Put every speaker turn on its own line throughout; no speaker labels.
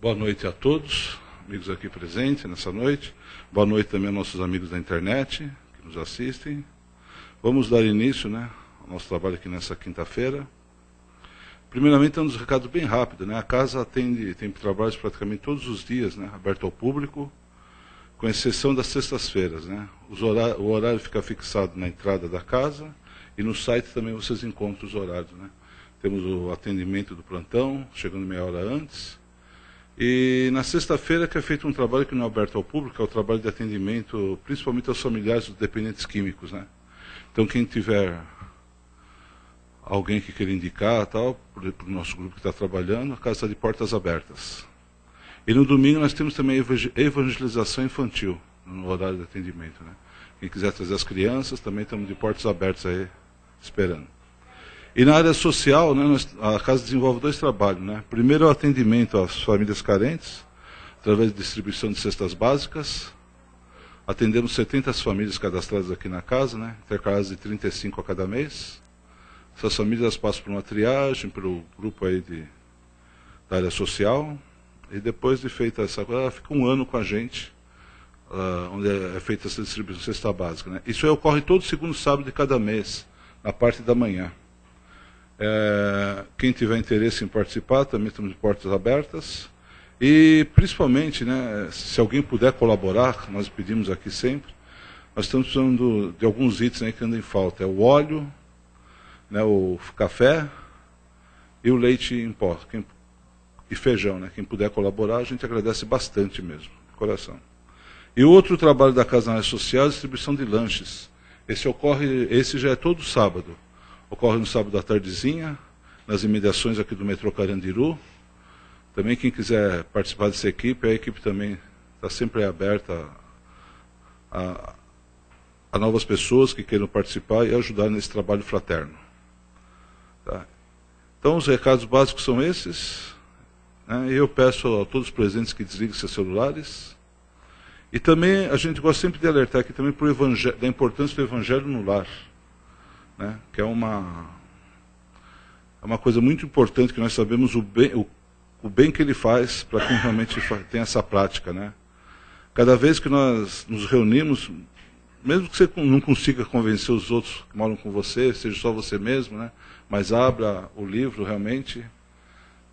Boa noite a todos, amigos aqui presentes nessa noite. Boa noite também aos nossos amigos da internet que nos assistem. Vamos dar início, ao nosso trabalho aqui nessa quinta-feira. Primeiramente, uns recados bem rápidos. A casa tem trabalhos praticamente todos os dias, aberto ao público, com exceção das sextas-feiras. O horário fica fixado na entrada da casa e no site também vocês encontram os horários. Temos o atendimento do plantão, chegando meia hora antes. E na sexta-feira que é feito um trabalho que não é aberto ao público, é o trabalho de atendimento, principalmente aos familiares dos dependentes químicos. Então quem tiver alguém que queira indicar, para o nosso grupo que está trabalhando, a casa está de portas abertas. E no domingo nós temos também evangelização infantil, no horário de atendimento. Quem quiser trazer as crianças, também estamos de portas abertas aí, esperando. E na área social, a casa desenvolve dois trabalhos. Primeiro é o atendimento às famílias carentes, através de distribuição de cestas básicas. Atendemos 70 famílias cadastradas aqui na casa, intercaladas de 35 a cada mês. Essas famílias passam por uma triagem, pelo grupo aí da área social. E depois de feita essa coisa, ela fica um ano com a gente, onde é feita essa distribuição de cesta básica. Isso aí ocorre todo segundo sábado de cada mês, na parte da manhã. Quem tiver interesse em participar, também estamos de portas abertas. E, principalmente, se alguém puder colaborar, nós pedimos aqui sempre, nós estamos precisando de alguns itens que andam em falta. É o óleo, o café e o leite em pó. E feijão. Quem puder colaborar, a gente agradece bastante mesmo, de coração. E o outro trabalho da Casa na área social é a distribuição de lanches. Esse já é todo sábado. Ocorre no sábado à tardezinha, nas imediações aqui do metrô Carandiru. Também quem quiser participar dessa equipe, a equipe também está sempre aberta a novas pessoas que queiram participar e ajudar nesse trabalho fraterno. Tá? Então os recados básicos são esses. E eu peço a todos os presentes que desliguem seus celulares. E também a gente gosta sempre de alertar aqui também da importância do Evangelho no lar. Que é uma coisa muito importante, que nós sabemos o bem que ele faz para quem realmente tem essa prática. Cada vez que nós nos reunimos, mesmo que você não consiga convencer os outros que moram com você, seja só você mesmo, mas abra o livro realmente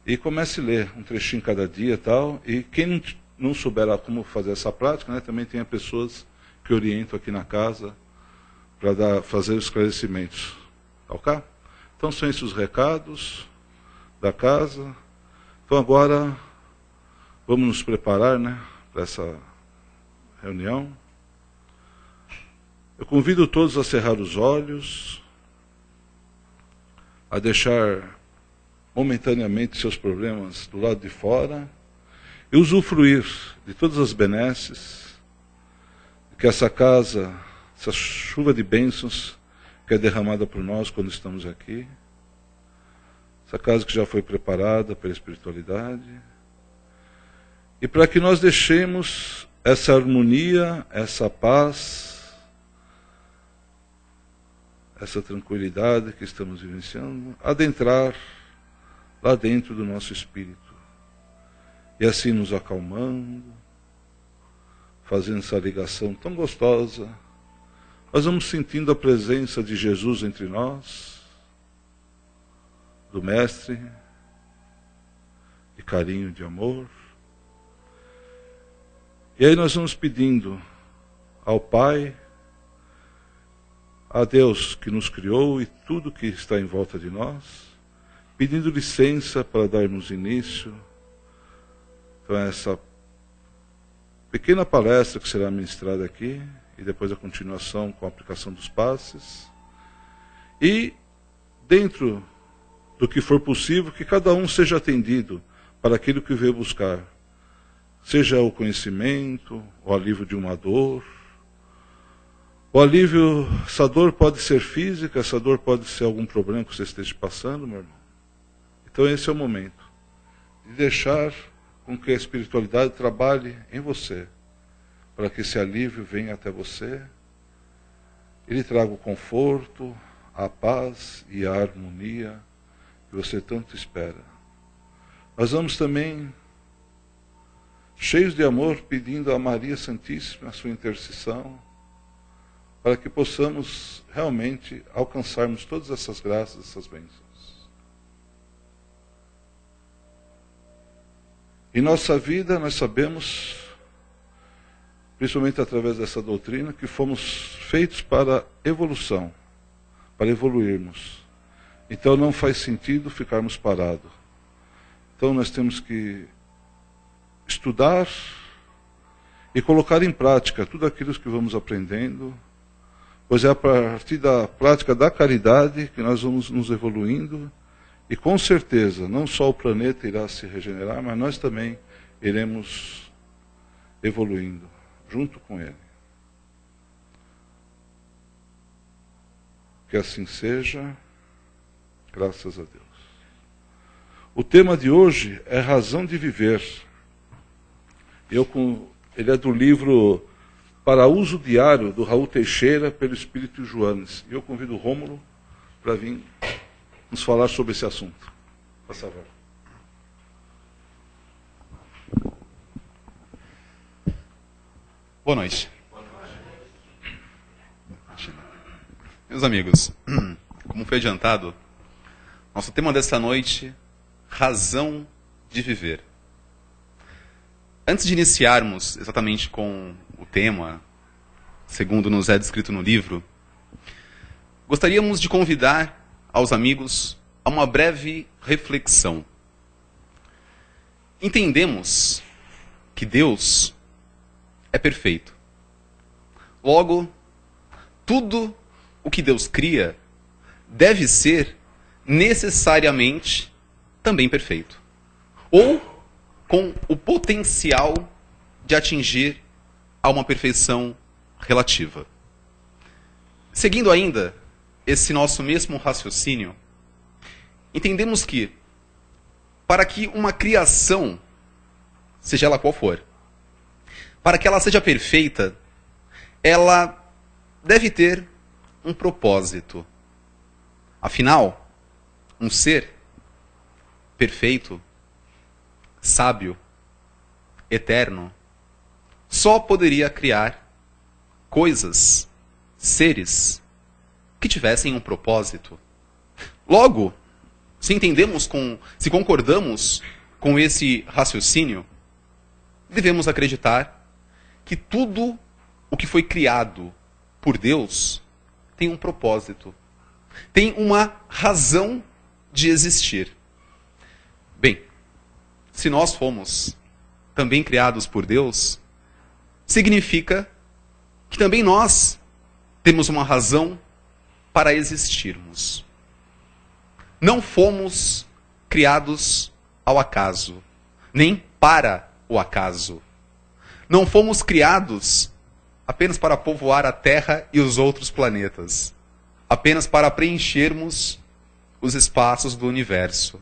e comece a ler um trechinho cada dia e tal. E quem não souber como fazer essa prática, também tem pessoas que orientam aqui na casa para fazer os esclarecimentos. Ok? Então são esses os recados da casa. Então agora vamos nos preparar para essa reunião. Eu convido todos a cerrar os olhos, a deixar momentaneamente seus problemas do lado de fora e usufruir de todas as benesses que essa casa, essa chuva de bênçãos que é derramada por nós quando estamos aqui. Essa casa que já foi preparada pela espiritualidade. E para que nós deixemos essa harmonia, essa paz, essa tranquilidade que estamos vivenciando, adentrar lá dentro do nosso espírito. E assim nos acalmando, fazendo essa ligação tão gostosa. Nós vamos sentindo a presença de Jesus entre nós, do Mestre, de carinho, de amor. E aí nós vamos pedindo ao Pai, a Deus que nos criou e tudo que está em volta de nós, pedindo licença para darmos início a essa pequena palestra que será ministrada aqui, e depois a continuação com a aplicação dos passes. E, dentro do que for possível, que cada um seja atendido para aquilo que veio buscar. Seja o conhecimento, o alívio de uma dor. O alívio, essa dor pode ser física, essa dor pode ser algum problema que você esteja passando, meu irmão. Então esse é o momento de deixar com que a espiritualidade trabalhe em você, para que esse alívio venha até você, ele traga o conforto, a paz e a harmonia que você tanto espera. Nós vamos também cheios de amor, pedindo a Maria Santíssima a sua intercessão, para que possamos realmente alcançarmos todas essas graças, essas bênçãos. Em nossa vida, nós sabemos, principalmente através dessa doutrina, que fomos feitos para evolução, para evoluirmos. Então não faz sentido ficarmos parados. Então nós temos que estudar e colocar em prática tudo aquilo que vamos aprendendo, pois é a partir da prática da caridade que nós vamos nos evoluindo, e com certeza não só o planeta irá se regenerar, mas nós também iremos evoluindo junto com ele. Que assim seja, graças a Deus. O tema de hoje é razão de viver. Ele é do livro Para Uso Diário, do Raul Teixeira, pelo Espírito Joanes. Eu convido o Rômulo para vir nos falar sobre esse assunto. Por favor.
Boa noite. Meus amigos, como foi adiantado, nosso tema desta noite, razão de viver. Antes de iniciarmos exatamente com o tema, segundo nos é descrito no livro, gostaríamos de convidar aos amigos a uma breve reflexão. Entendemos que Deus é perfeito. Logo, tudo o que Deus cria deve ser necessariamente também perfeito. Ou com o potencial de atingir a uma perfeição relativa. Seguindo ainda esse nosso mesmo raciocínio, entendemos que, para que uma criação, seja ela qual for, para que ela seja perfeita, ela deve ter um propósito. Afinal, um ser perfeito, sábio, eterno, só poderia criar coisas, seres, que tivessem um propósito. Logo, se concordamos com esse raciocínio, devemos acreditar que tudo o que foi criado por Deus tem um propósito, tem uma razão de existir. Bem, se nós fomos também criados por Deus, significa que também nós temos uma razão para existirmos. Não fomos criados ao acaso, nem para o acaso. Não fomos criados apenas para povoar a Terra e os outros planetas, apenas para preenchermos os espaços do universo,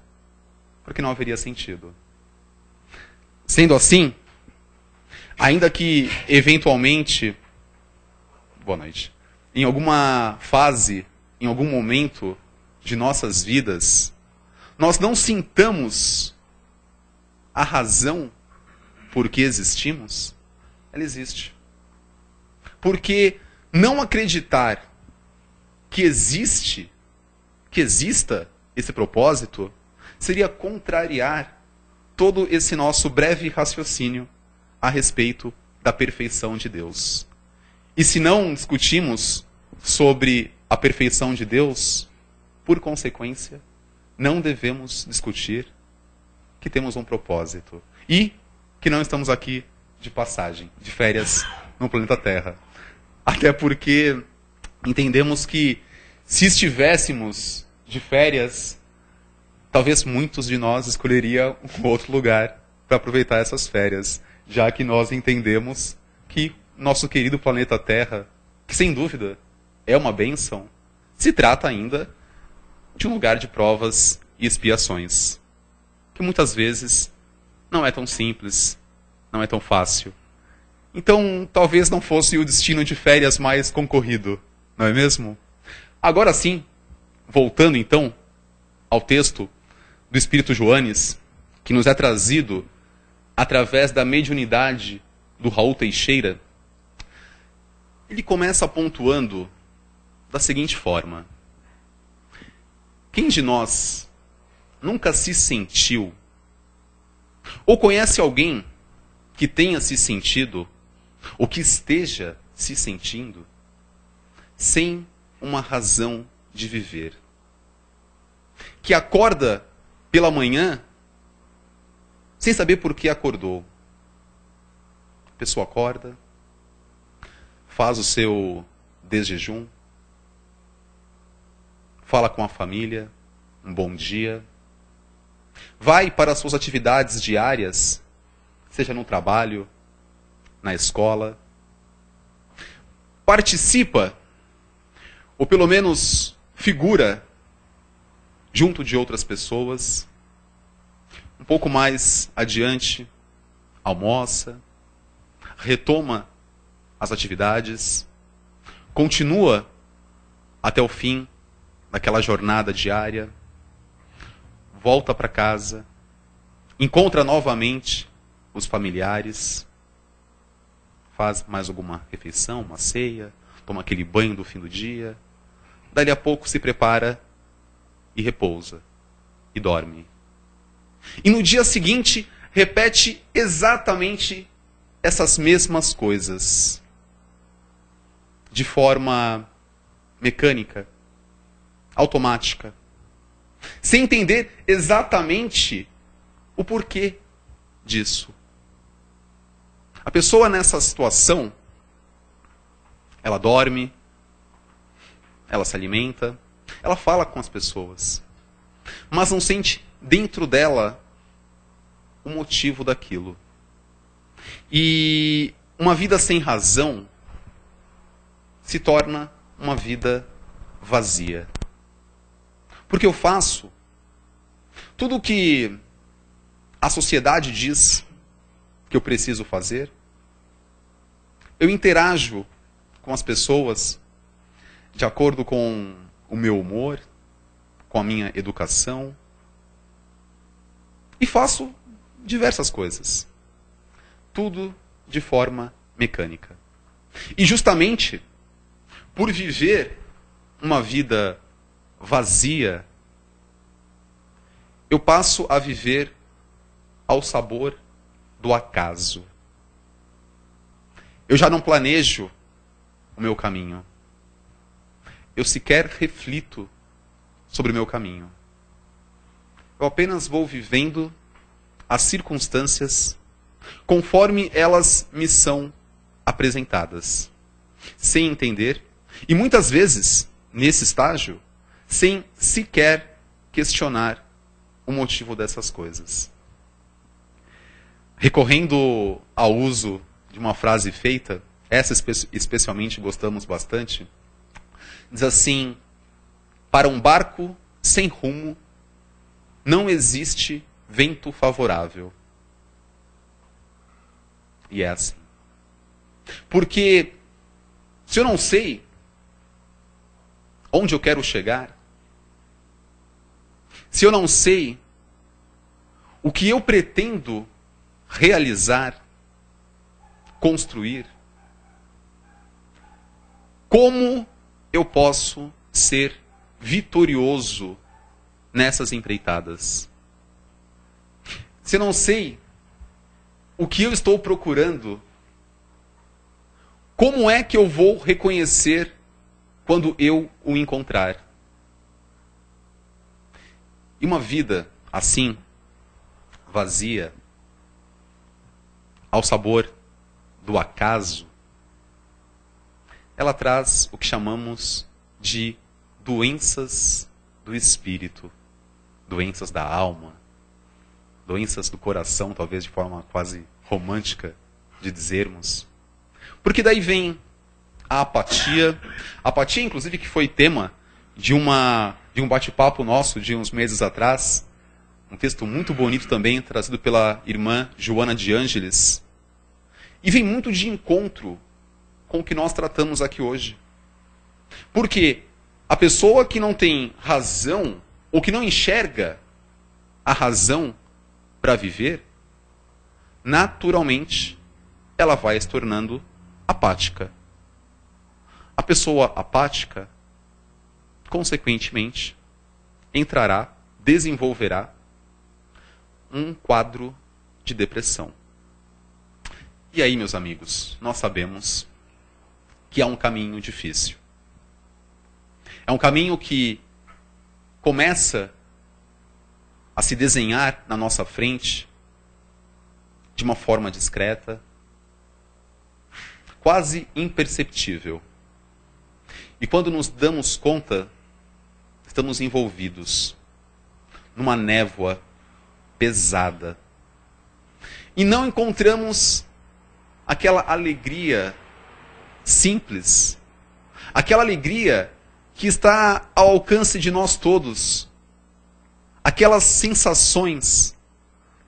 porque não haveria sentido. Sendo assim, ainda que eventualmente, boa noite, em alguma fase, em algum momento de nossas vidas, nós não sintamos a razão por que existimos, ela existe. Porque não acreditar que exista esse propósito seria contrariar todo esse nosso breve raciocínio a respeito da perfeição de Deus. E se não discutimos sobre a perfeição de Deus, por consequência, não devemos discutir que temos um propósito e que não estamos aqui de passagem, de férias no planeta Terra. Até porque entendemos que se estivéssemos de férias, talvez muitos de nós escolheriam um outro lugar para aproveitar essas férias, já que nós entendemos que nosso querido planeta Terra, que sem dúvida é uma bênção, se trata ainda de um lugar de provas e expiações, que muitas vezes não é tão simples, não é tão fácil. Então, talvez não fosse o destino de férias mais concorrido, não é mesmo? Agora sim, voltando então ao texto do Espírito Joanes, que nos é trazido através da mediunidade do Raul Teixeira, ele começa pontuando da seguinte forma: quem de nós nunca se sentiu, ou conhece alguém que tenha se sentido, ou que esteja se sentindo, sem uma razão de viver? Que acorda pela manhã sem saber por que acordou. A pessoa acorda, faz o seu desjejum, fala com a família, um bom dia, vai para as suas atividades diárias, seja no trabalho, na escola, participa, ou pelo menos figura, junto de outras pessoas. Um pouco mais adiante, almoça, retoma as atividades, continua até o fim daquela jornada diária, volta para casa, encontra novamente os familiares, faz mais alguma refeição, uma ceia, toma aquele banho do fim do dia, dali a pouco se prepara e repousa, e dorme. E no dia seguinte, repete exatamente essas mesmas coisas, de forma mecânica, automática, sem entender exatamente o porquê disso. A pessoa nessa situação, ela dorme, ela se alimenta, ela fala com as pessoas, mas não sente dentro dela o motivo daquilo. E uma vida sem razão se torna uma vida vazia. Porque eu faço tudo o que a sociedade diz que eu preciso fazer. Eu interajo com as pessoas de acordo com o meu humor, com a minha educação. E faço diversas coisas. Tudo de forma mecânica. E justamente por viver uma vida vazia, eu passo a viver ao sabor do acaso. Eu já não planejo o meu caminho. Eu sequer reflito sobre o meu caminho. Eu apenas vou vivendo as circunstâncias conforme elas me são apresentadas, sem entender, e muitas vezes, nesse estágio, sem sequer questionar o motivo dessas coisas. Recorrendo ao uso de uma frase feita, essa especialmente gostamos bastante, diz assim: para um barco sem rumo, não existe vento favorável. E é assim. Porque se eu não sei onde eu quero chegar, se eu não sei o que eu pretendo realizar, construir, como eu posso ser vitorioso nessas empreitadas? Se eu não sei o que eu estou procurando, como é que eu vou reconhecer quando eu o encontrar? E uma vida assim, vazia, ao sabor do acaso, ela traz o que chamamos de doenças do espírito, doenças da alma, doenças do coração, talvez de forma quase romântica de dizermos. Porque daí vem a apatia, inclusive que foi tema de um bate-papo nosso de uns meses atrás, um texto muito bonito também, trazido pela irmã Joana de Ângeles, e vem muito de encontro com o que nós tratamos aqui hoje. Porque a pessoa que não tem razão, ou que não enxerga a razão para viver, naturalmente, ela vai se tornando apática. A pessoa apática, consequentemente, desenvolverá um quadro de depressão. E aí, meus amigos, nós sabemos que é um caminho difícil. É um caminho que começa a se desenhar na nossa frente de uma forma discreta, quase imperceptível. E quando nos damos conta, estamos envolvidos numa névoa pesada. E não encontramos aquela alegria simples, aquela alegria que está ao alcance de nós todos, aquelas sensações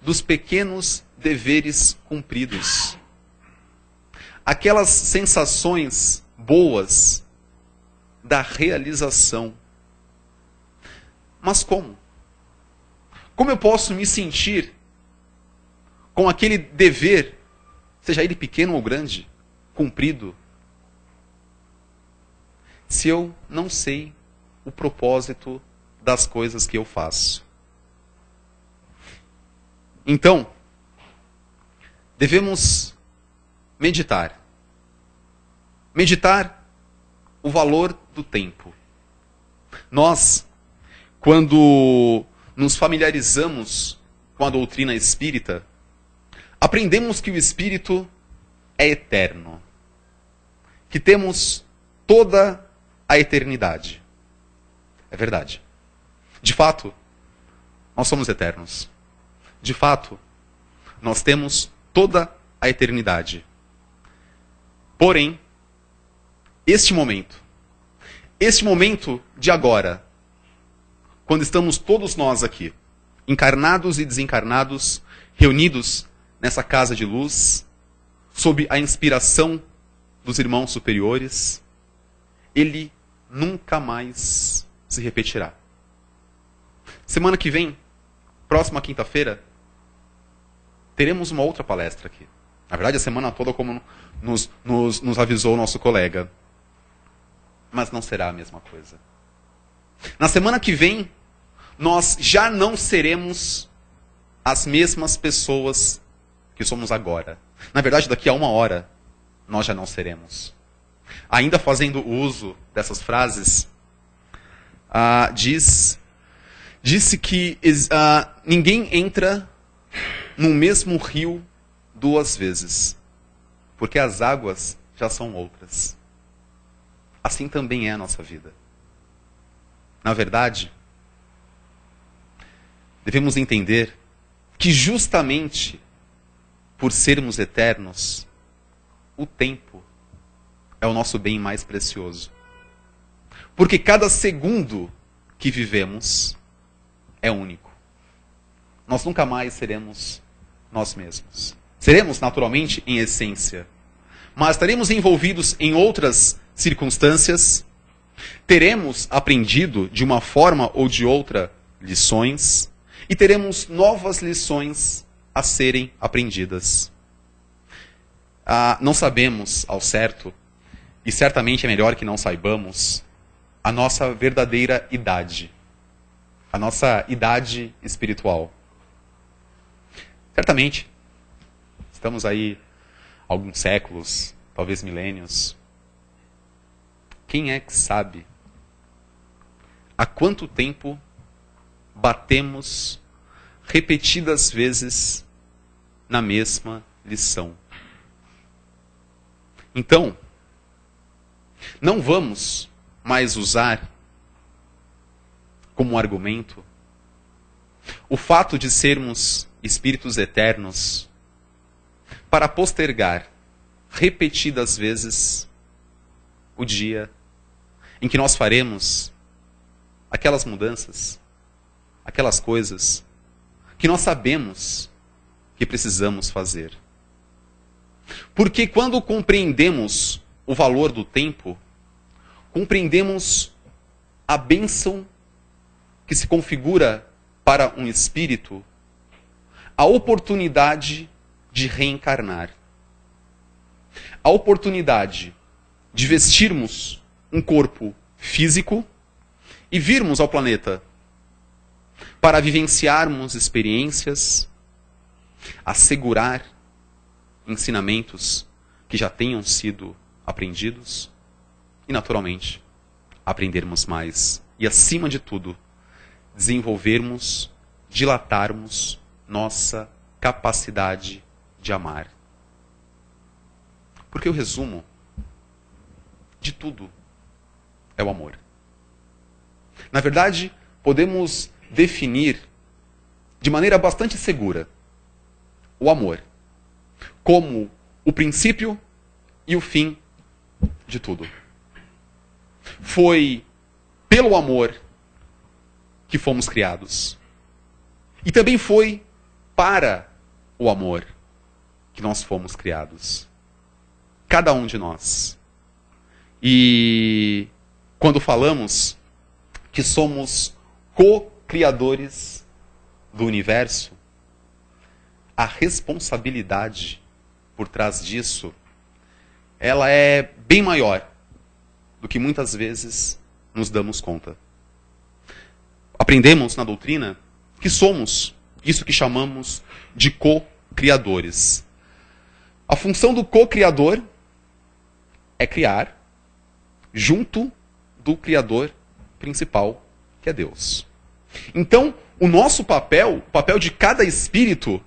dos pequenos deveres cumpridos, aquelas sensações boas da realização. Mas como? Como eu posso me sentir com aquele dever, seja ele pequeno ou grande, cumprido, se eu não sei o propósito das coisas que eu faço? Então, devemos meditar. Meditar o valor do tempo. Nós, quando nos familiarizamos com a doutrina espírita, aprendemos que o espírito é eterno, que temos toda a eternidade. É verdade. De fato, nós somos eternos. De fato, nós temos toda a eternidade. Porém, este momento de agora, quando estamos todos nós aqui, encarnados e desencarnados, reunidos nessa casa de luz, sob a inspiração dos irmãos superiores, ele nunca mais se repetirá. Semana que vem, próxima quinta-feira, teremos uma outra palestra aqui. Na verdade, a semana toda, como nos avisou o nosso colega. Mas não será a mesma coisa. Na semana que vem, nós já não seremos as mesmas pessoas que somos agora. Na verdade, daqui a 1 hora, nós já não seremos. Ainda fazendo uso dessas frases, disse que ninguém entra no mesmo rio 2 vezes, porque as águas já são outras. Assim também é a nossa vida. Na verdade, devemos entender que justamente por sermos eternos, o tempo é o nosso bem mais precioso. Porque cada segundo que vivemos é único. Nós nunca mais seremos nós mesmos. Seremos, naturalmente, em essência. Mas estaremos envolvidos em outras circunstâncias. Teremos aprendido, de uma forma ou de outra, lições. E teremos novas lições a serem aprendidas. Não sabemos ao certo, e certamente é melhor que não saibamos, a nossa verdadeira idade. A nossa idade espiritual. Certamente, estamos aí alguns séculos, talvez milênios. Quem é que sabe há quanto tempo batemos repetidas vezes na mesma lição? Então, não vamos mais usar como argumento o fato de sermos espíritos eternos para postergar repetidas vezes o dia em que nós faremos aquelas mudanças, aquelas coisas que nós sabemos que precisamos fazer. Porque quando compreendemos o valor do tempo, compreendemos a bênção que se configura para um espírito, a oportunidade de reencarnar. A oportunidade de vestirmos um corpo físico e virmos ao planeta para vivenciarmos experiências, assegurar ensinamentos que já tenham sido aprendidos e, naturalmente, aprendermos mais. E, acima de tudo, desenvolvermos, dilatarmos nossa capacidade de amar. Porque o resumo de tudo é o amor. Na verdade, podemos definir de maneira bastante segura o amor como o princípio e o fim de tudo. Foi pelo amor que fomos criados. E também foi para o amor que nós fomos criados. Cada um de nós. E quando falamos que somos co-criadores do universo, a responsabilidade por trás disso, ela é bem maior do que muitas vezes nos damos conta. Aprendemos na doutrina que somos isso que chamamos de co-criadores. A função do co-criador é criar junto do Criador principal, que é Deus. Então, o nosso papel, o papel de cada espírito,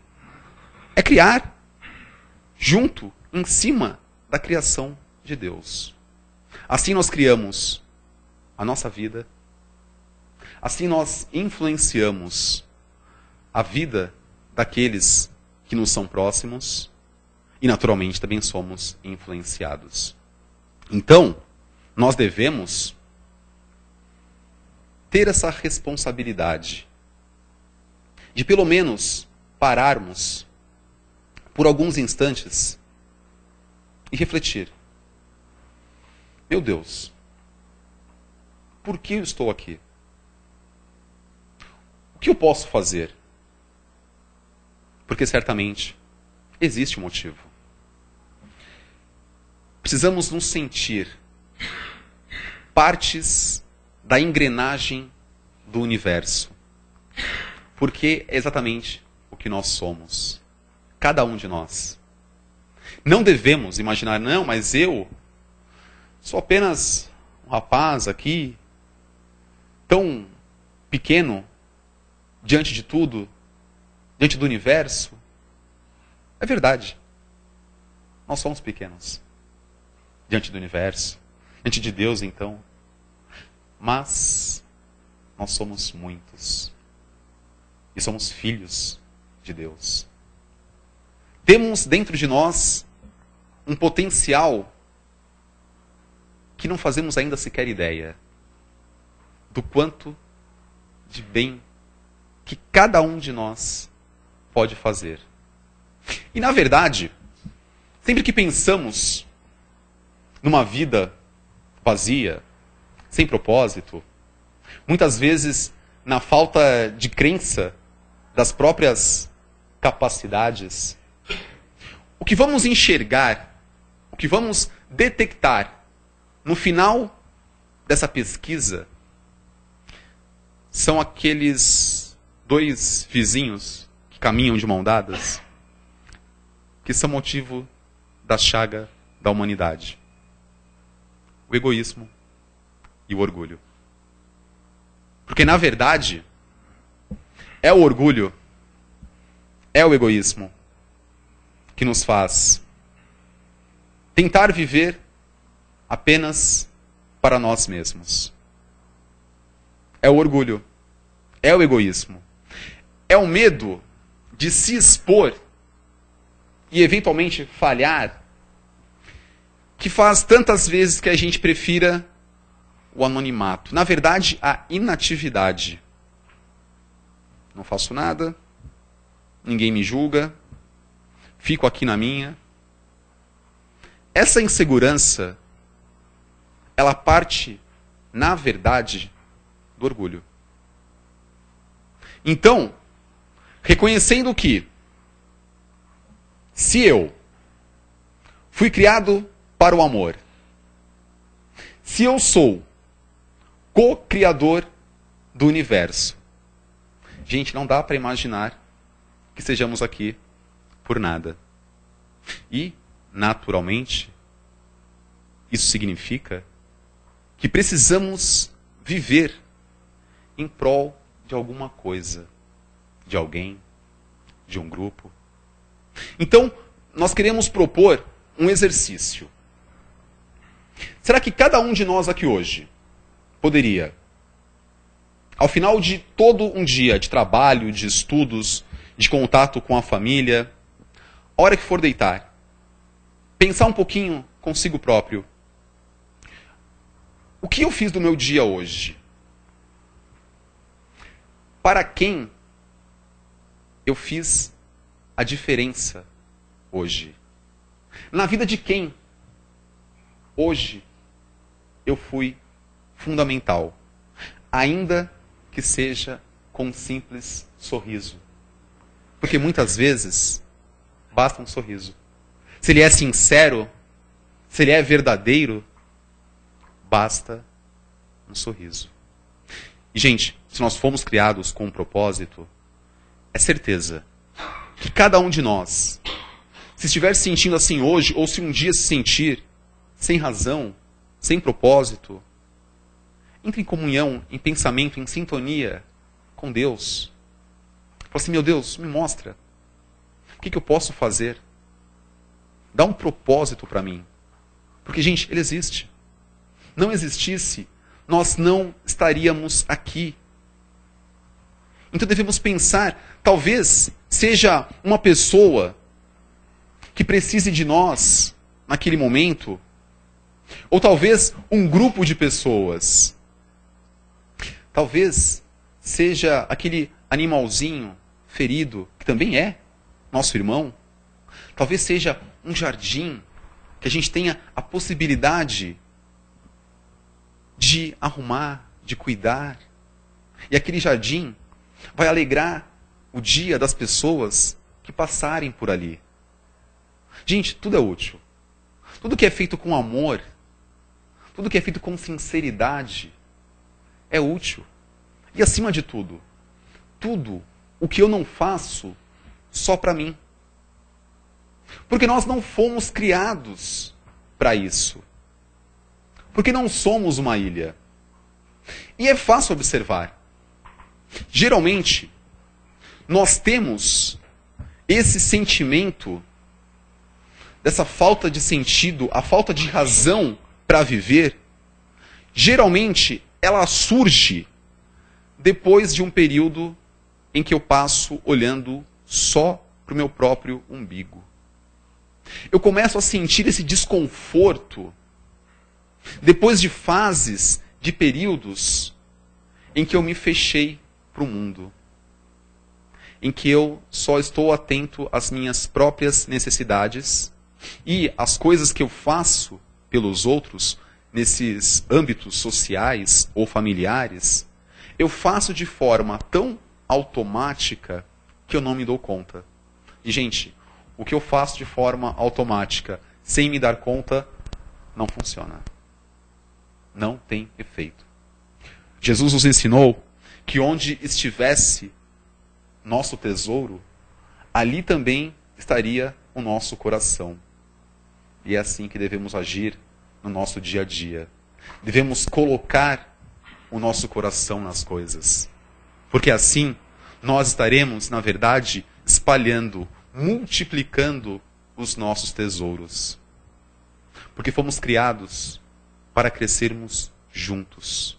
é criar junto, em cima da criação de Deus. Assim nós criamos a nossa vida, assim nós influenciamos a vida daqueles que nos são próximos e, naturalmente, também somos influenciados. Então, nós devemos ter essa responsabilidade de, pelo menos, pararmos por alguns instantes e refletir. Meu Deus, por que eu estou aqui? O que eu posso fazer? Porque certamente existe um motivo. Precisamos nos sentir partes da engrenagem do universo. Porque é exatamente o que nós somos. Cada um de nós. Não devemos imaginar, não, mas eu sou apenas um rapaz aqui, tão pequeno, diante de tudo, diante do universo. É verdade. Nós somos pequenos. Diante do universo. Diante de Deus, então. Mas nós somos muitos. E somos filhos de Deus. Temos dentro de nós um potencial que não fazemos ainda sequer ideia do quanto de bem que cada um de nós pode fazer. E, na verdade, sempre que pensamos numa vida vazia, sem propósito, muitas vezes na falta de crença das próprias capacidades, o que vamos enxergar, o que vamos detectar no final dessa pesquisa são aqueles dois vizinhos que caminham de mão dadas, que são motivo da chaga da humanidade. O egoísmo e o orgulho. Porque, na verdade, é o orgulho, é o egoísmo que nos faz tentar viver apenas para nós mesmos. É o orgulho, é o egoísmo, é o medo de se expor e eventualmente falhar, que faz tantas vezes que a gente prefira o anonimato. Na verdade, a inatividade. Não faço nada, ninguém me julga, fico aqui na minha. Essa insegurança, ela parte, na verdade, do orgulho. Então, reconhecendo que Se eu fui criado para o amor, se eu sou co-criador do universo, gente, não dá para imaginar que sejamos aqui por nada. E, naturalmente, isso significa que precisamos viver em prol de alguma coisa, de alguém, de um grupo. Então, nós queremos propor um exercício. Será que cada um de nós aqui hoje poderia, ao final de todo um dia de trabalho, de estudos, de contato com a família, a hora que for deitar, pensar um pouquinho consigo próprio? O que eu fiz do meu dia hoje? Para quem eu fiz a diferença hoje? Na vida de quem hoje eu fui fundamental? Ainda que seja com um simples sorriso. Porque muitas vezes basta um sorriso. Se ele é sincero, se ele é verdadeiro, basta um sorriso. E, gente, se nós fomos criados com um propósito, é certeza que cada um de nós, se estiver se sentindo assim hoje, ou se um dia se sentir sem razão, sem propósito, entre em comunhão, em pensamento, em sintonia com Deus. Fala assim, meu Deus, me mostra. O que eu posso fazer? Dá um propósito para mim. Porque, gente, ele existe. Não existisse, nós não estaríamos aqui. Então devemos pensar, talvez seja uma pessoa que precise de nós naquele momento, ou talvez um grupo de pessoas. Talvez seja aquele animalzinho ferido, que também é nosso irmão. Talvez seja um jardim que a gente tenha a possibilidade de arrumar, de cuidar. E aquele jardim vai alegrar o dia das pessoas que passarem por ali. Gente, tudo é útil. Tudo que é feito com amor, tudo que é feito com sinceridade, é útil. E acima de tudo, tudo o que eu não faço só para mim. Porque nós não fomos criados para isso. Porque não somos uma ilha. E é fácil observar. Geralmente, nós temos esse sentimento dessa falta de sentido, a falta de razão para viver. Geralmente, ela surge depois de um período em que eu passo olhando só para o meu próprio umbigo. Eu começo a sentir esse desconforto depois de fases, de períodos em que eu me fechei para o mundo. Em que eu só estou atento às minhas próprias necessidades e às coisas que eu faço pelos outros, nesses âmbitos sociais ou familiares, eu faço de forma tão automática que eu não me dou conta. E, gente, o que eu faço de forma automática, sem me dar conta, não funciona. Não tem efeito. Jesus nos ensinou que onde estivesse nosso tesouro, ali também estaria o nosso coração. E é assim que devemos agir no nosso dia a dia. Devemos colocar o nosso coração nas coisas. Porque assim nós estaremos, na verdade, espalhando, multiplicando os nossos tesouros. Porque fomos criados para crescermos juntos.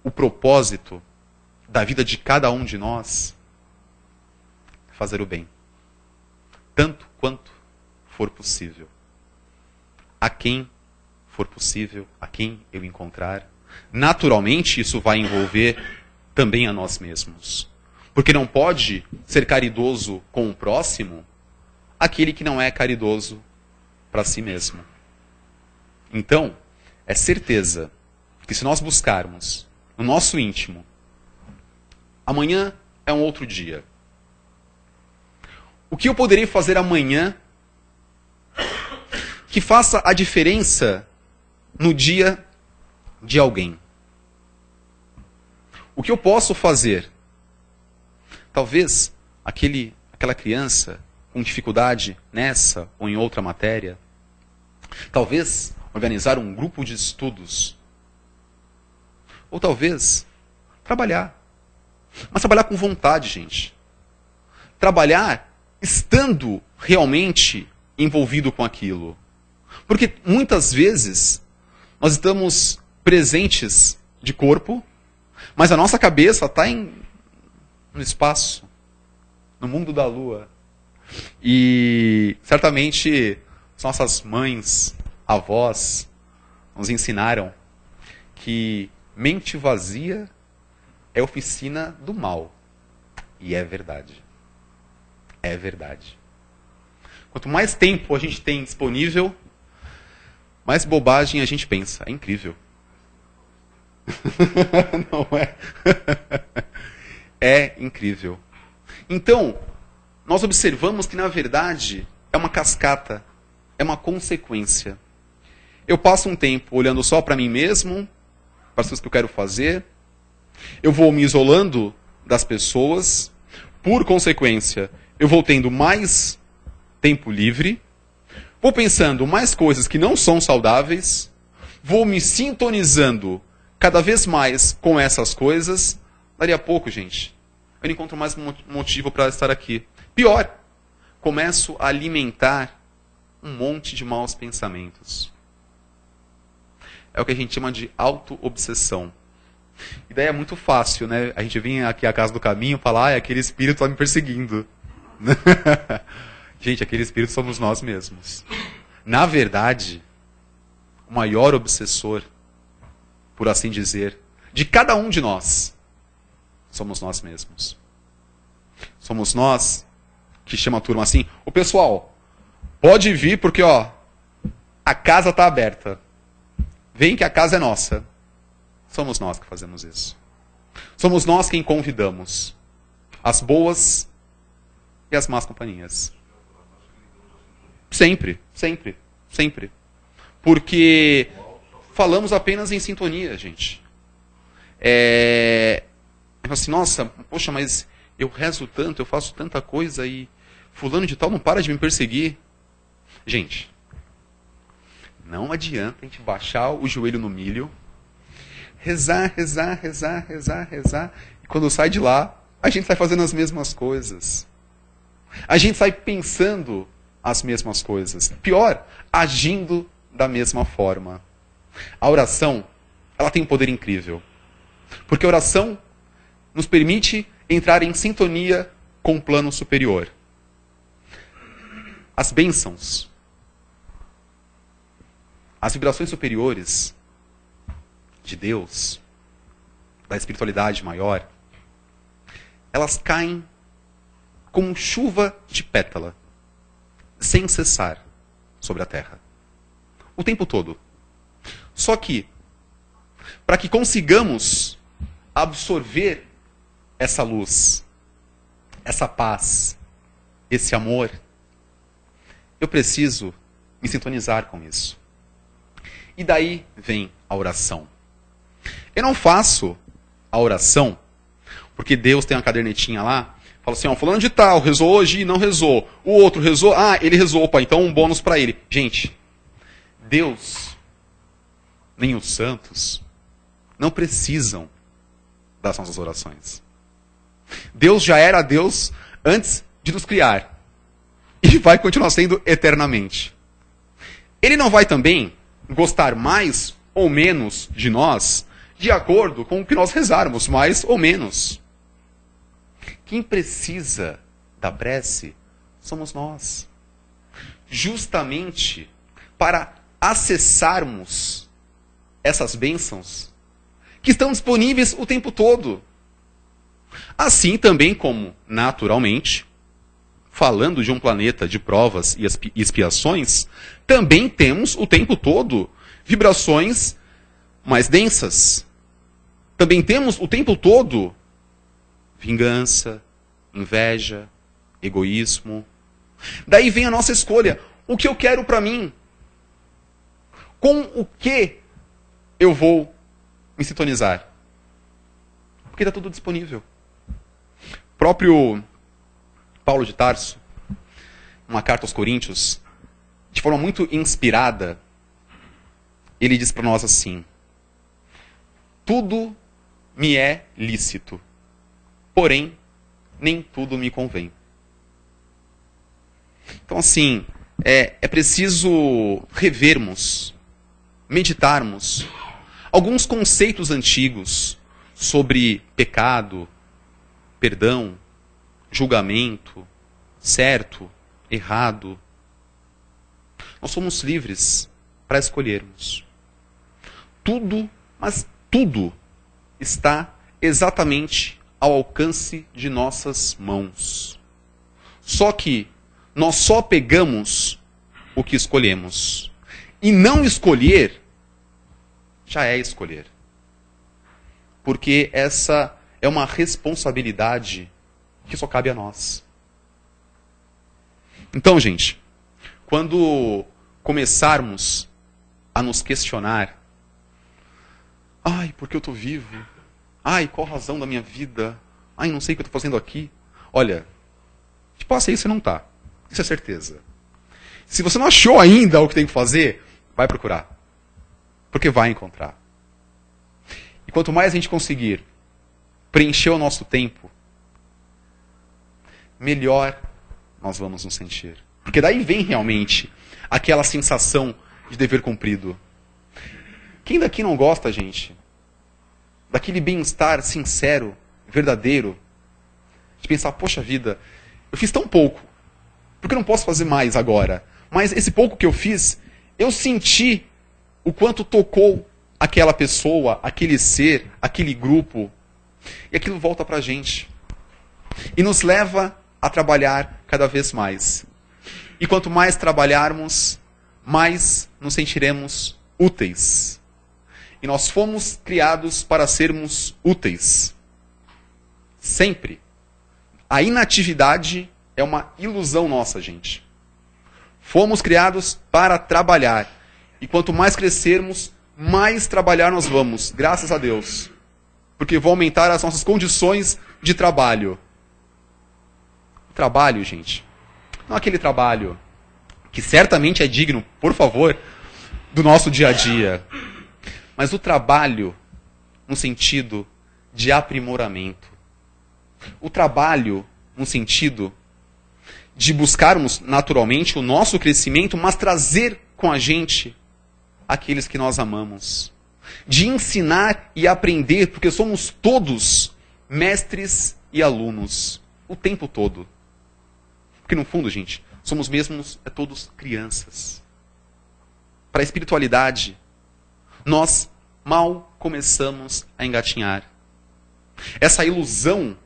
O propósito da vida de cada um de nós é fazer o bem. Tanto quanto for possível. A quem for possível, a quem eu encontrar. Naturalmente, isso vai envolver também a nós mesmos. Porque não pode ser caridoso com o próximo aquele que não é caridoso para si mesmo. Então, é certeza que se nós buscarmos no nosso íntimo, amanhã é um outro dia. O que eu poderei fazer amanhã que faça a diferença no dia de alguém. O que eu posso fazer? Talvez aquela criança com dificuldade nessa ou em outra matéria, talvez organizar um grupo de estudos, ou talvez trabalhar. Mas trabalhar com vontade, gente. Trabalhar estando realmente envolvido com aquilo. Porque muitas vezes nós estamos presentes de corpo, mas a nossa cabeça está no espaço, no mundo da lua. E certamente as nossas mães, avós, nos ensinaram que mente vazia é oficina do mal. E é verdade. É verdade. Quanto mais tempo a gente tem disponível, mais bobagem a gente pensa. É incrível. Não é? É incrível. Então, nós observamos que, na verdade, é uma cascata, é uma consequência. Eu passo um tempo olhando só para mim mesmo, para as coisas que eu quero fazer. Eu vou me isolando das pessoas. Por consequência, eu vou tendo mais tempo livre. Vou pensando mais coisas que não são saudáveis. Vou me sintonizando cada vez mais com essas coisas. Dali a pouco, gente, eu não encontro mais motivo para estar aqui. Pior, começo a alimentar um monte de maus pensamentos. É o que a gente chama de auto-obsessão. E daí é muito fácil, né? A gente vem aqui à casa do caminho e fala, aquele espírito está me perseguindo. Gente, aquele espírito somos nós mesmos. Na verdade, o maior obsessor, por assim dizer, de cada um de nós, somos nós mesmos. Somos nós que chama a turma assim, o pessoal, pode vir porque a casa está aberta. Vem que a casa é nossa. Somos nós que fazemos isso. Somos nós quem convidamos as boas e as más companhias. Sempre, sempre, sempre. Porque falamos apenas em sintonia, gente. Assim, nossa, poxa, mas eu rezo tanto, eu faço tanta coisa e fulano de tal não para de me perseguir. Gente, não adianta a gente baixar o joelho no milho, rezar, rezar, rezar, rezar, rezar, e quando sai de lá, a gente sai fazendo as mesmas coisas. A gente sai pensando as mesmas coisas. Pior, agindo da mesma forma. A oração, ela tem um poder incrível. Porque a oração nos permite entrar em sintonia com o plano superior. As bênçãos, as vibrações superiores de Deus, da espiritualidade maior, elas caem como chuva de pétala, sem cessar, sobre a terra. O tempo todo. Só que, para que consigamos absorver essa luz, essa paz, esse amor, eu preciso me sintonizar com isso. E daí vem a oração. Eu não faço a oração porque Deus tem uma cadernetinha lá, fala assim, fulano de tal, rezou hoje e não rezou. O outro rezou, ele rezou, opa, então um bônus para ele. Gente, Deus, nem os santos, não precisam das nossas orações. Deus já era Deus antes de nos criar. E vai continuar sendo eternamente. Ele não vai também gostar mais ou menos de nós, de acordo com o que nós rezarmos, mais ou menos. Quem precisa da prece somos nós. Justamente para acessarmos essas bênçãos que estão disponíveis o tempo todo. Assim também como, naturalmente, falando de um planeta de provas e expiações, também temos o tempo todo vibrações mais densas. Também temos o tempo todo vingança, inveja, egoísmo. Daí vem a nossa escolha. O que eu quero para mim? com o que eu vou me sintonizar? Porque está tudo disponível. O próprio Paulo de Tarso, numa carta aos Coríntios, de forma muito inspirada, ele diz para nós assim: tudo me é lícito, porém, nem tudo me convém. Então, assim, é preciso revermos, meditarmos alguns conceitos antigos sobre pecado, perdão, julgamento, certo, errado. Nós somos livres para escolhermos. Tudo, mas tudo, está exatamente ao alcance de nossas mãos. Só que nós só pegamos o que escolhemos. E não escolher já é escolher. Porque essa é uma responsabilidade que só cabe a nós. Então, gente, quando começarmos a nos questionar, ai, por que eu estou vivo? Ai, qual a razão da minha vida? Ai, não sei o que eu estou fazendo aqui. Olha, te passa aí, você não está. Isso é certeza. Se você não achou ainda o que tem que fazer, vai procurar. Porque vai encontrar. E quanto mais a gente conseguir preencher o nosso tempo, melhor nós vamos nos sentir. Porque daí vem realmente aquela sensação de dever cumprido. Quem daqui não gosta, gente, daquele bem-estar sincero, verdadeiro, de pensar, poxa vida, eu fiz tão pouco, porque eu não posso fazer mais agora. Mas esse pouco que eu fiz, eu senti o quanto tocou aquela pessoa, aquele ser, aquele grupo. E aquilo volta pra gente. E nos leva a trabalhar cada vez mais. E quanto mais trabalharmos, mais nos sentiremos úteis. E nós fomos criados para sermos úteis. Sempre. A inatividade é uma ilusão nossa, gente. Fomos criados para trabalhar. E quanto mais crescermos, mais trabalhar nós vamos, graças a Deus. Porque vão aumentar as nossas condições de trabalho. O trabalho, gente, não é aquele trabalho que certamente é digno, por favor, do nosso dia a dia. Mas o trabalho no sentido de aprimoramento. O trabalho no sentido de buscarmos naturalmente o nosso crescimento, mas trazer com a gente aqueles que nós amamos. De ensinar e aprender, porque somos todos mestres e alunos, o tempo todo. Porque no fundo, gente, somos mesmos todos crianças. Para a espiritualidade, nós mal começamos a engatinhar. Essa ilusão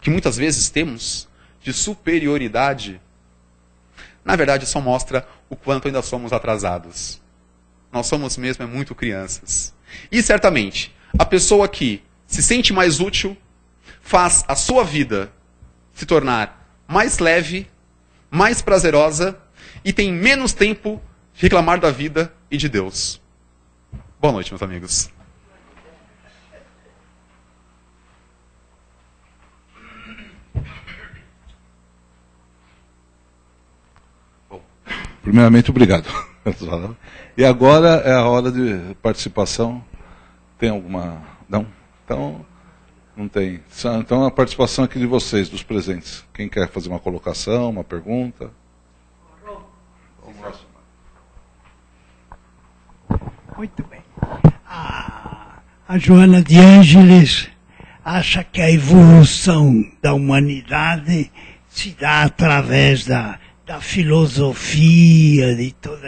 que muitas vezes temos de superioridade, na verdade só mostra o quanto ainda somos atrasados. Nós somos mesmo muito crianças. E certamente, a pessoa que se sente mais útil faz a sua vida se tornar mais leve, mais prazerosa e tem menos tempo de reclamar da vida e de Deus. Boa noite, meus amigos.
Primeiramente, obrigado. E agora é a hora de participação. Tem alguma... Não? Então, não tem. Então, a participação aqui de vocês, dos presentes. Quem quer fazer uma colocação, uma pergunta?
Muito bem. A Joana de Ângeles acha que a evolução da humanidade se dá através da filosofia, de todo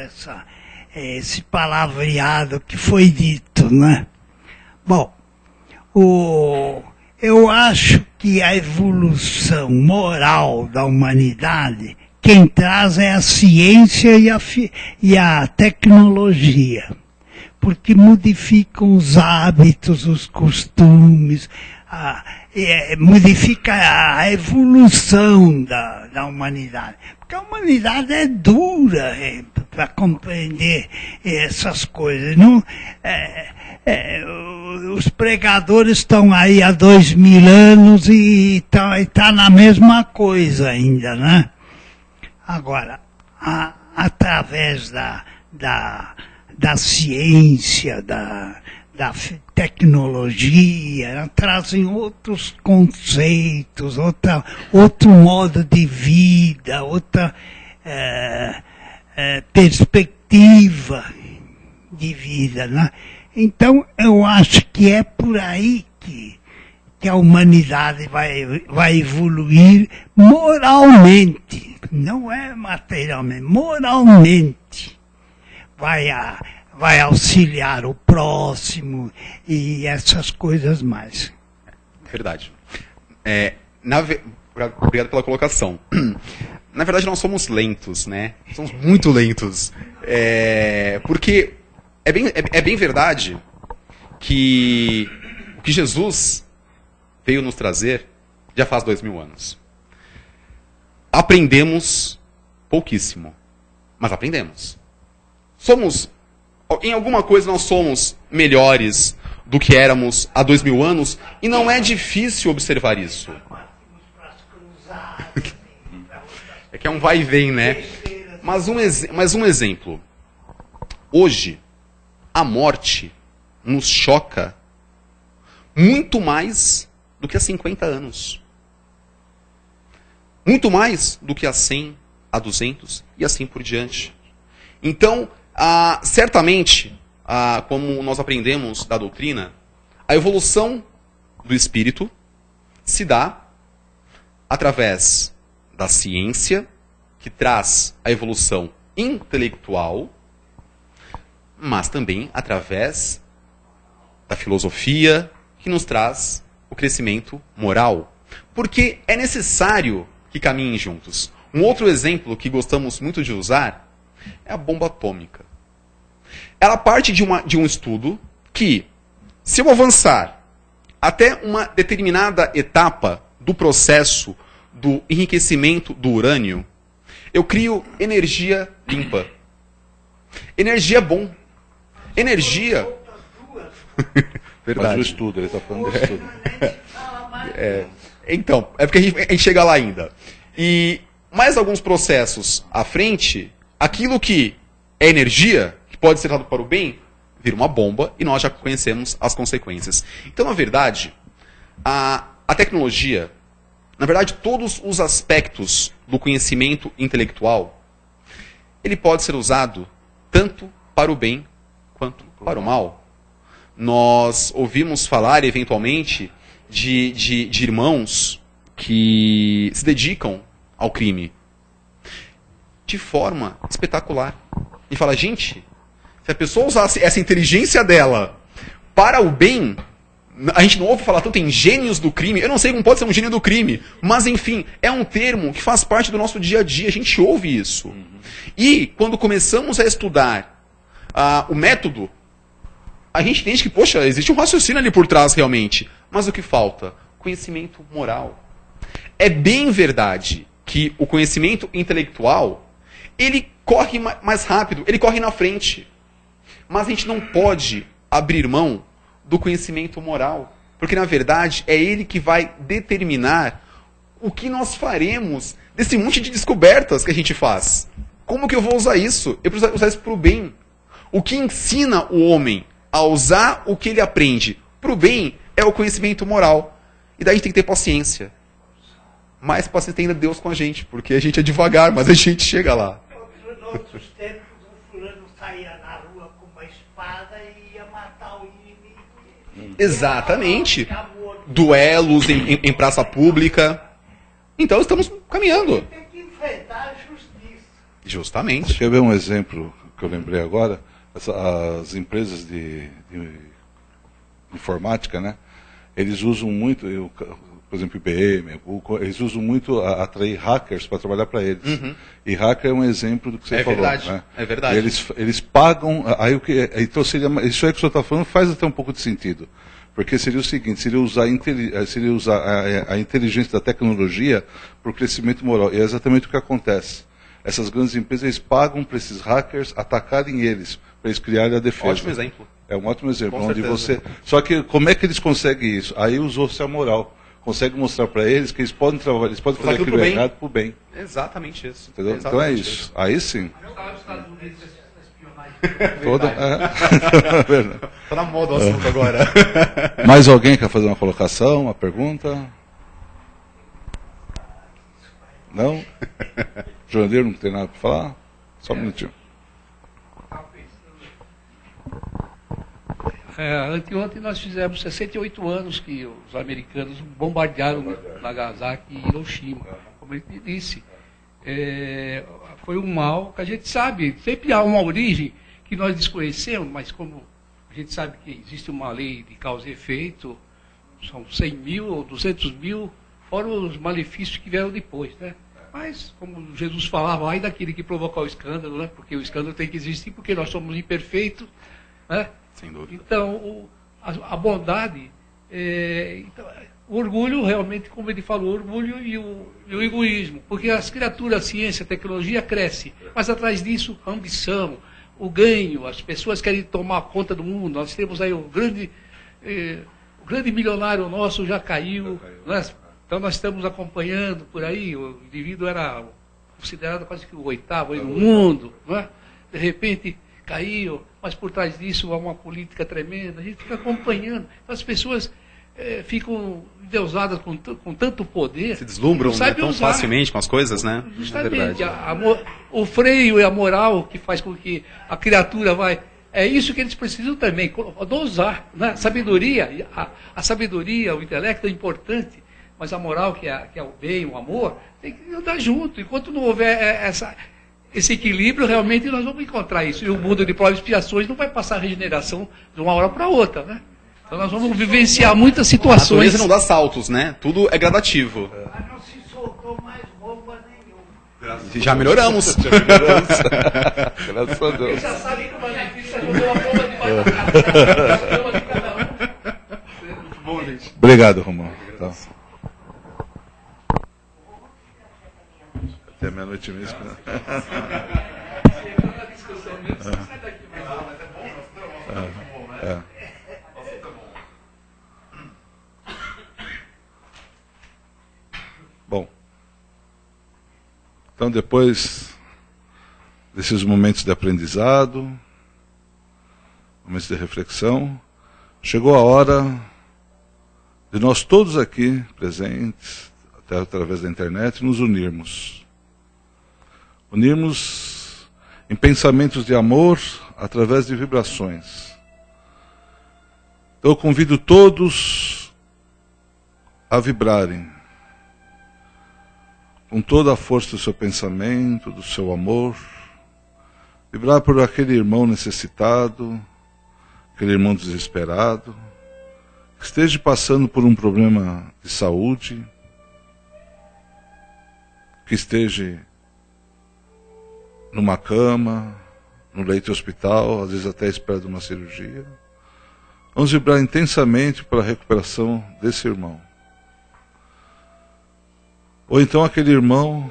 esse palavreado que foi dito, né? Bom, eu acho que a evolução moral da humanidade, quem traz é a ciência e a tecnologia, porque modificam os hábitos, os costumes, modifica a evolução da humanidade. Porque a humanidade é dura para compreender essas coisas. Não, os pregadores estão aí há 2000 anos e tá na mesma coisa ainda, né? Agora, através da ciência, da tecnologia, trazem outros conceitos, outro modo de vida, outra perspectiva de vida, né? Então, eu acho que é por aí que a humanidade vai evoluir moralmente, não é materialmente, moralmente. Vai auxiliar o próximo e essas coisas mais.
Verdade. Obrigado pela colocação. Na verdade, nós somos lentos, né? Somos muito lentos. Porque é bem verdade que o que Jesus veio nos trazer já faz 2000 anos. Aprendemos pouquíssimo, mas aprendemos. Em alguma coisa nós somos melhores do que éramos há 2000 anos, e não é difícil observar isso. É que é um vai e vem, né? Mas um exemplo. Hoje, a morte nos choca muito mais do que há 50 anos. Muito mais do que há 100, há 200 e assim por diante. Então, certamente, como nós aprendemos da doutrina, a evolução do espírito se dá através da ciência, que traz a evolução intelectual, mas também através da filosofia, que nos traz o crescimento moral. Porque é necessário que caminhem juntos. Um outro exemplo que gostamos muito de usar é a bomba atômica. Ela parte de um estudo que, se eu avançar até uma determinada etapa do processo do enriquecimento do urânio, eu crio energia limpa. Energia é bom. Energia...
Verdade. Mas o estudo, ele está falando do estudo.
Então, é porque a gente chega lá ainda. E mais alguns processos à frente, aquilo que é energia, que pode ser usado para o bem, vira uma bomba e nós já conhecemos as consequências. Então, na verdade, a tecnologia, na verdade, todos os aspectos do conhecimento intelectual, ele pode ser usado tanto para o bem quanto para o mal. Nós ouvimos falar, eventualmente, de irmãos que se dedicam ao crime de forma espetacular. E fala, gente, se a pessoa usasse essa inteligência dela para o bem, a gente não ouve falar tanto em gênios do crime. Eu não sei como pode ser um gênio do crime, mas enfim, é um termo que faz parte do nosso dia a dia, a gente ouve isso. E quando começamos a estudar o método, a gente entende que, poxa, existe um raciocínio ali por trás realmente. Mas o que falta? Conhecimento moral. É bem verdade que o conhecimento intelectual, ele corre mais rápido, ele corre na frente. Mas a gente não pode abrir mão do conhecimento moral. Porque, na verdade, é ele que vai determinar o que nós faremos desse monte de descobertas que a gente faz. Como que eu vou usar isso? Eu preciso usar isso para o bem. O que ensina o homem a usar o que ele aprende para o bem é o conhecimento moral. E daí a gente tem que ter paciência. Mais paciência ainda Deus com a gente, porque a gente é devagar, mas a gente chega lá.
Noutros tempos, o fulano saía na rua com uma espada e ia matar o inimigo.
Exatamente. Duelos em praça pública. Então estamos caminhando.
Tem que enfrentar a justiça.
Justamente.
Quer ver um exemplo que eu lembrei agora? As empresas de informática, né? Eles usam muito, por exemplo, IBM, Google, eles usam muito atrair hackers para trabalhar para eles.
Uhum.
E hacker é um exemplo do que você falou.
Verdade,
né?
é verdade.
Eles pagam. Então isso aí que o senhor está falando faz até um pouco de sentido. Porque seria o seguinte, seria usar a inteligência da tecnologia para o crescimento moral. E é exatamente o que acontece. Essas grandes empresas, eles pagam para esses hackers atacarem eles, para eles criarem a defesa.
Ótimo exemplo.
É um ótimo exemplo.
Com
Onde
certeza.
Só que como é que eles conseguem isso? Aí usou-se a moral. Consegue mostrar para eles que eles podem trabalhar, eles podem fazer aquilo errado para o bem.
Exatamente isso.
Entendeu?
Exatamente
Então é isso. Aí sim.
Tá na moda o assunto agora.
Mais alguém quer fazer uma colocação, uma pergunta? Não? Joandir não tem nada para falar? Só um minutinho.
Anteontem nós fizemos 68 anos que os americanos bombardearam Nagasaki e Hiroshima. Como ele disse, foi um mal que a gente sabe, sempre há uma origem que nós desconhecemos, mas como a gente sabe que existe uma lei de causa e efeito, são 100 mil ou 200 mil, fora os malefícios que vieram depois, né? Mas, como Jesus falava, ai daquele que provocar o escândalo, né? Porque o escândalo tem que existir, porque nós somos imperfeitos, né?
Sem dúvida.
Então, a bondade, então, o orgulho realmente, como ele falou, o orgulho e o egoísmo. Porque as criaturas, a ciência, a tecnologia cresce, mas atrás disso, a ambição, o ganho, as pessoas querem tomar conta do mundo. Nós temos aí o grande milionário nosso já caiu, né? Então nós estamos acompanhando por aí, o indivíduo era considerado quase que o oitavo aí no mundo, né? De repente caiu, mas por trás disso há uma política tremenda, a gente fica acompanhando. Então, as pessoas ficam endeusadas com tanto poder.
Se deslumbram, né, tão
usar
facilmente com as coisas, né?
Justamente, o freio e a moral que faz com que a criatura vai... É isso que eles precisam também, dosar, né? Sabedoria, a sabedoria, o intelecto é importante, mas a moral, que é o bem, o amor, tem que andar junto. Enquanto não houver esse equilíbrio, realmente nós vamos encontrar isso. E o mundo de provas e expiações não vai passar a regeneração de uma hora para outra, né? Então nós vamos vivenciar muitas
A
situações.
natureza não dá saltos, né? Tudo é gradativo.
Mas não se soltou mais bomba nenhuma.
Já melhoramos.
Graças a Deus.
Já sabe que o malefício jogou a bomba debaixo da casa. A bomba de cada um.
Muito bom, gente.
Obrigado, Romão. Então. Até meia-noite mesmo. Bom, então depois desses momentos de aprendizado, momentos de reflexão, chegou a hora de nós todos aqui presentes, até através da internet, nos unirmos. Unirmos em pensamentos de amor através de vibrações. Então eu convido todos a vibrarem com toda a força do seu pensamento, do seu amor, vibrar por aquele irmão necessitado, aquele irmão desesperado, que esteja passando por um problema de saúde, que esteja numa cama, no leito de hospital, às vezes até à espera de uma cirurgia. Vamos vibrar intensamente para a recuperação desse irmão. Ou então aquele irmão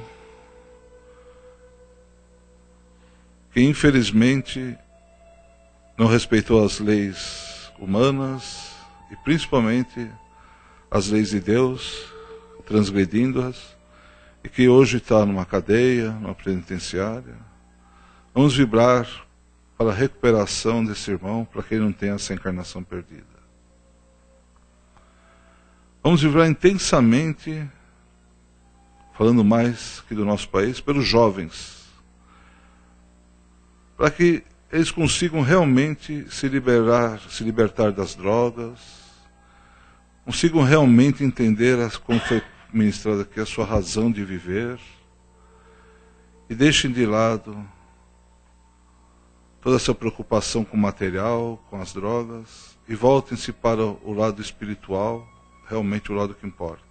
que infelizmente não respeitou as leis humanas e principalmente as leis de Deus, transgredindo-as, e que hoje está numa cadeia, numa penitenciária. Vamos vibrar para a recuperação desse irmão, para que ele não tenha essa encarnação perdida. Vamos vibrar intensamente, falando mais que do nosso país, pelos jovens, para que eles consigam realmente se libertar das drogas, consigam realmente entender, como foi ministrado aqui, a sua razão de viver, e deixem de lado toda essa preocupação com o material, com as drogas, e voltem-se para o lado espiritual, realmente o lado que importa.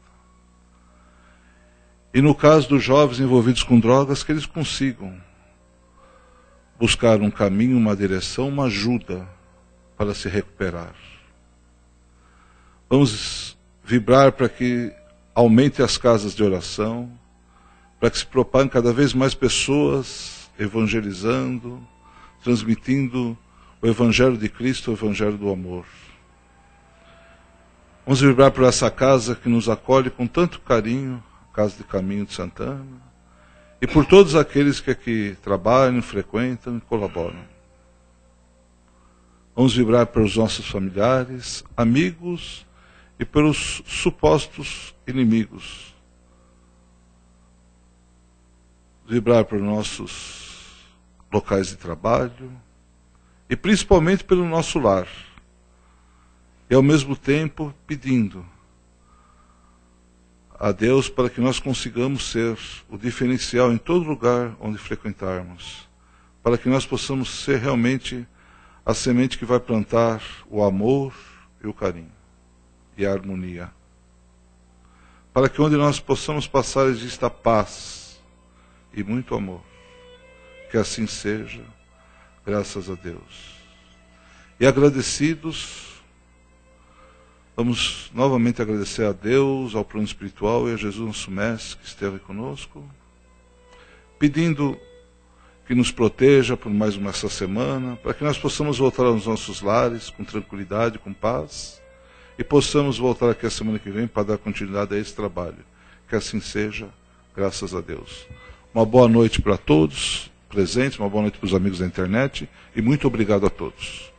E no caso dos jovens envolvidos com drogas, que eles consigam buscar um caminho, uma direção, uma ajuda para se recuperar. Vamos vibrar para que aumente as casas de oração, para que se propaguem cada vez mais pessoas evangelizando, transmitindo o Evangelho de Cristo, o Evangelho do amor. Vamos vibrar por essa casa que nos acolhe com tanto carinho, a Casa de Caminho de Santana, e por todos aqueles que aqui trabalham, frequentam e colaboram. Vamos vibrar pelos nossos familiares, amigos e pelos supostos inimigos. Vibrar pelos nossos locais de trabalho e principalmente pelo nosso lar. E ao mesmo tempo pedindo a Deus para que nós consigamos ser o diferencial em todo lugar onde frequentarmos, para que nós possamos ser realmente a semente que vai plantar o amor e o carinho e a harmonia, para que onde nós possamos passar exista paz e muito amor. Que assim seja, graças a Deus. E agradecidos, vamos novamente agradecer a Deus, ao plano espiritual e a Jesus nosso Mestre que esteve conosco, pedindo que nos proteja por mais essa semana, para que nós possamos voltar aos nossos lares com tranquilidade, com paz, e possamos voltar aqui a semana que vem para dar continuidade a esse trabalho. Que assim seja, graças a Deus. Uma boa noite para todos presentes, uma boa noite para os amigos da internet, e muito obrigado a todos.